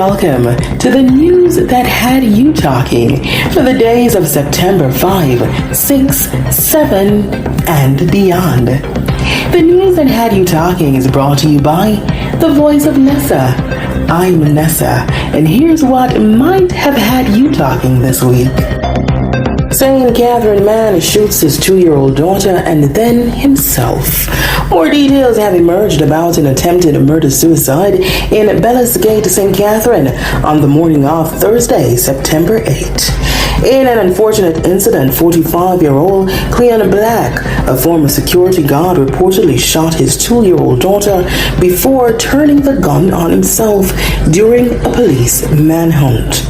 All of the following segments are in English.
welcome to the news that had you talking for the days of September 5, 6, 7, and beyond. The news that had you talking is brought to you by the voice of Nessa. I'm Nessa, and here's what might have had you talking this week. St. Catherine man shoots his 2-year-old daughter and then himself. More details have emerged about an attempted murder-suicide in Bellis Gate, St. Catherine on the morning of Thursday, September 8. In an unfortunate incident, 45-year-old Cleon Black, a former security guard, reportedly shot his 2-year-old daughter before turning the gun on himself during a police manhunt.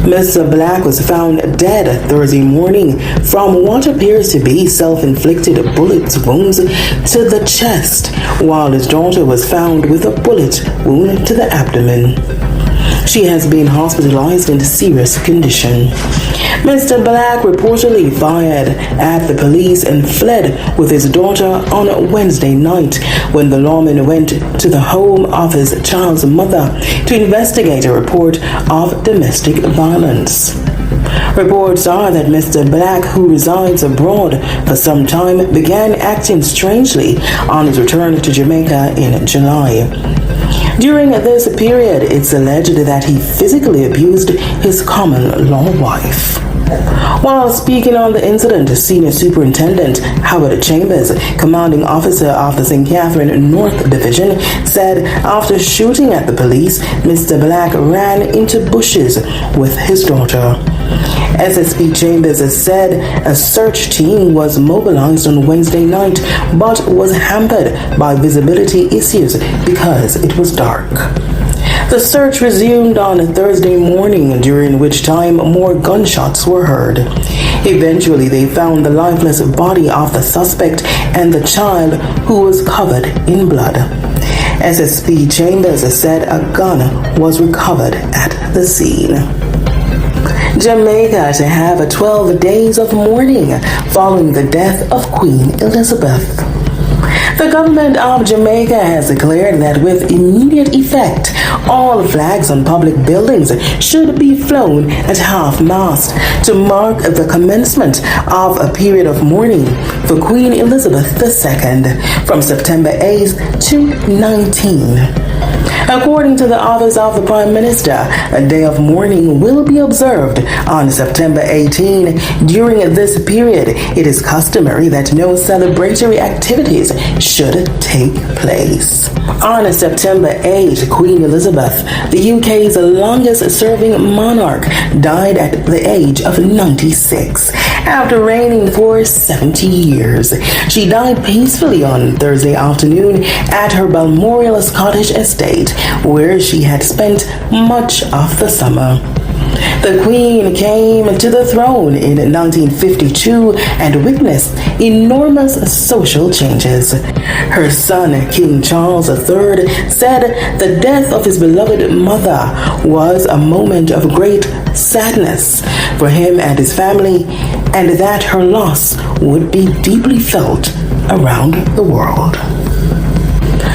Mr. Black was found dead Thursday morning from what appears to be self-inflicted bullet wounds to the chest, while his daughter was found with a bullet wound to the abdomen. She has been hospitalized in serious condition. Mr. Black reportedly fired at the police and fled with his daughter on Wednesday night when the lawman went to the home of his child's mother to investigate a report of domestic violence. Reports are that Mr. Black, who resides abroad for some time, began acting strangely on his return to Jamaica in July. During this period, it's alleged that he physically abused his common-law wife. While speaking on the incident, Senior Superintendent Howard Chambers, commanding officer of the St. Catherine North Division, said after shooting at the police, Mr. Black ran into bushes with his daughter. SSP Chambers said a search team was mobilized on Wednesday night but was hampered by visibility issues because it was dark. The search resumed on Thursday morning, during which time more gunshots were heard. Eventually, they found the lifeless body of the suspect and the child, who was covered in blood. SSP Chambers said a gun was recovered at the scene. Jamaica to have 12 days of mourning following the death of Queen Elizabeth. The government of Jamaica has declared that with immediate effect, all flags on public buildings should be flown at half-mast to mark the commencement of a period of mourning for Queen Elizabeth II from September 8th to 19th. According to the Office of the Prime Minister, a day of mourning will be observed on September 18. During this period, it is customary that no celebratory activities should take place. On September 8, Queen Elizabeth, the UK's longest-serving monarch, died at the age of 96 after reigning for 70 years. She died peacefully on Thursday afternoon at her Balmoral Scottish estate, where she had spent much of the summer. The Queen came to the throne in 1952 and witnessed enormous social changes. Her son, King Charles III, said the death of his beloved mother was a moment of great sadness for him and his family, and that her loss would be deeply felt around the world.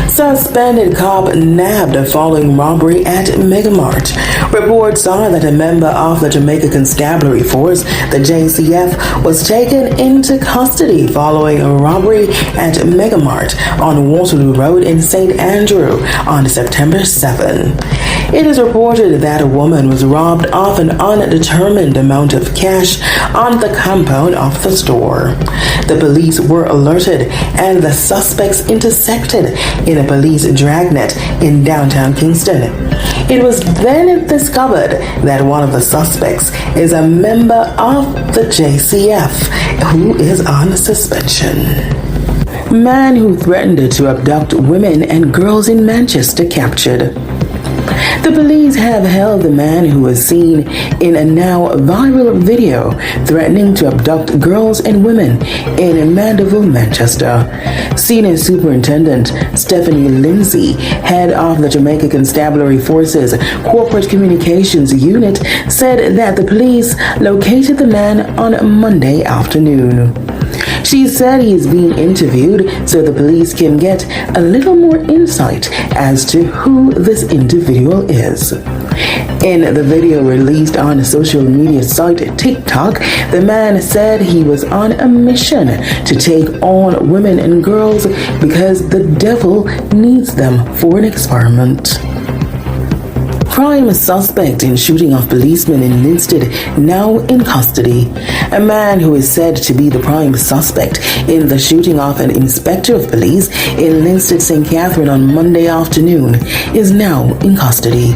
Suspended cop nabbed following robbery at Megamart. Reports are that a member of the Jamaica Constabulary Force, the JCF, was taken into custody following a robbery at Megamart on Waterloo Road in St. Andrew on September 7. It is reported that a woman was robbed of an undetermined amount of cash on the compound of the store. The police were alerted and the suspects intersected in a police dragnet in downtown Kingston. It was then discovered that one of the suspects is a member of the JCF who is on suspension. Man who threatened to abduct women and girls in Manchester captured. The police have held the man who was seen in a now viral video threatening to abduct girls and women in Mandeville, Manchester. Senior Superintendent Stephanie Lindsay, head of the Jamaica Constabulary Force's Corporate Communications Unit, said that the police located the man on Monday afternoon. She said he is being interviewed so the police can get a little more insight as to who this individual is. In the video released on the social media site TikTok, the man said he was on a mission to take on women and girls because the devil needs them for an experiment. Prime suspect in shooting of policemen in Linstead now in custody. A man who is said to be the prime suspect in the shooting of an inspector of police in Linstead, St. Catherine on Monday afternoon is now in custody.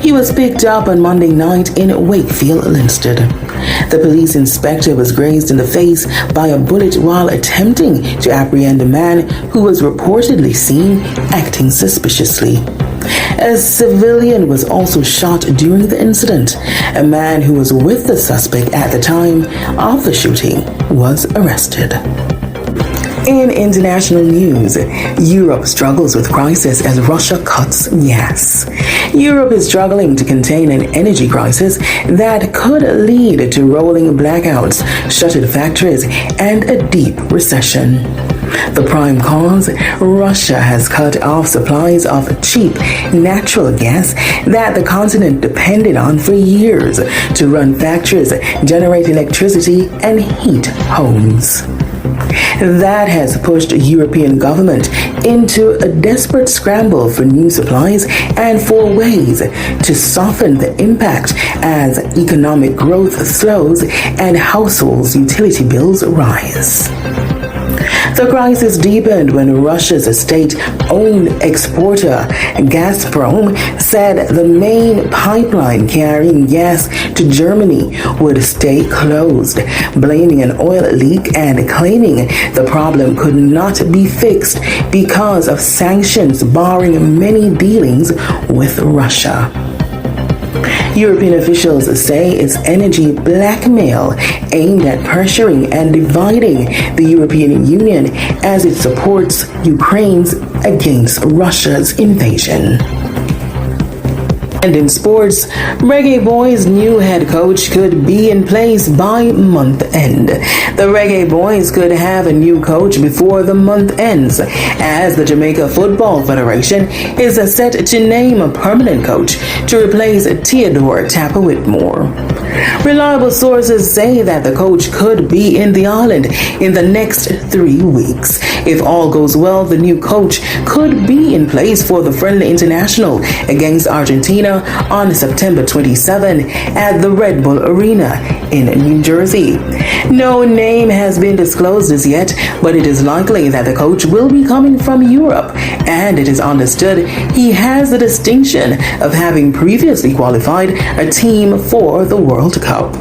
He was picked up on Monday night in Wakefield, Linstead. The police inspector was grazed in the face by a bullet while attempting to apprehend a man who was reportedly seen acting suspiciously. A civilian was also shot during the incident. A man who was with the suspect at the time of the shooting was arrested. In international news, Europe struggles with crisis as Russia cuts gas. Europe is struggling to contain an energy crisis that could lead to rolling blackouts, shuttered factories, and a deep recession. The prime cause, Russia has cut off supplies of cheap natural gas that the continent depended on for years to run factories, generate electricity, and heat homes. That has pushed European government into a desperate scramble for new supplies and for ways to soften the impact as economic growth slows and households' utility bills rise. The crisis deepened when Russia's state-owned exporter, Gazprom, said the main pipeline carrying gas to Germany would stay closed, blaming an oil leak and claiming the problem could not be fixed because of sanctions barring many dealings with Russia. European officials say it's energy blackmail aimed at pressuring and dividing the European Union as it supports Ukraine's against Russia's invasion. And in sports, Reggae Boys' new head coach could be in place by month end. The Reggae Boys could have a new coach before the month ends, as the Jamaica Football Federation is set to name a permanent coach to replace Theodore Tapper Whitmore. Reliable sources say that the coach could be in the island in the next 3 weeks. If all goes well, the new coach could be in place for the friendly international against Argentina on September 27 at the Red Bull Arena in New Jersey. No name has been disclosed as yet, but it is likely that the coach will be coming from Europe, and it is understood he has the distinction of having previously qualified a team for the World Cup.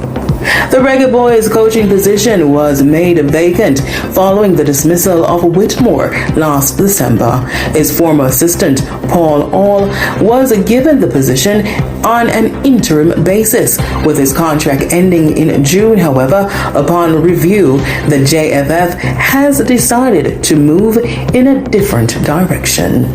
The Reggae Boys coaching position was made vacant following the dismissal of Whitmore last December. His former assistant, Paul All, was given the position on an interim basis, with his contract ending in June. However, upon review, the JFF has decided to move in a different direction.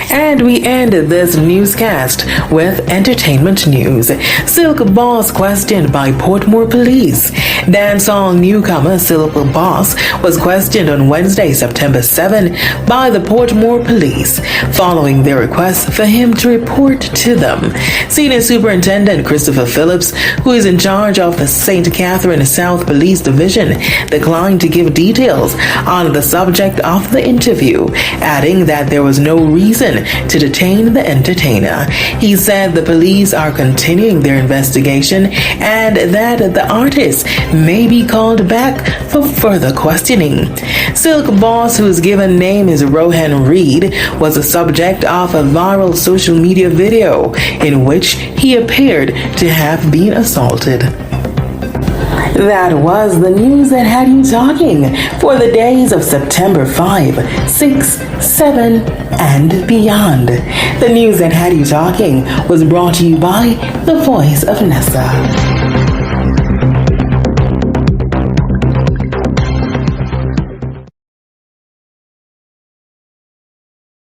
And we end this newscast with entertainment news. Silk Boss questioned by Portmore Police. Dancehall newcomer Silk Boss was questioned on Wednesday, September 7 by the Portmore Police following their request for him to report to them. Senior Superintendent Christopher Phillips, who is in charge of the St. Catherine South Police Division, declined to give details on the subject of the interview, adding that there was no reason to detain the entertainer. He said the police are continuing their investigation and that the artist may be called back for further questioning. Silk Boss, whose given name is Rohan Reed, was the subject of a viral social media video in which he appeared to have been assaulted. That was the news that had you talking for the days of September 5, 6, 7, and beyond. The news that had you talking was brought to you by the Voice of Nessa.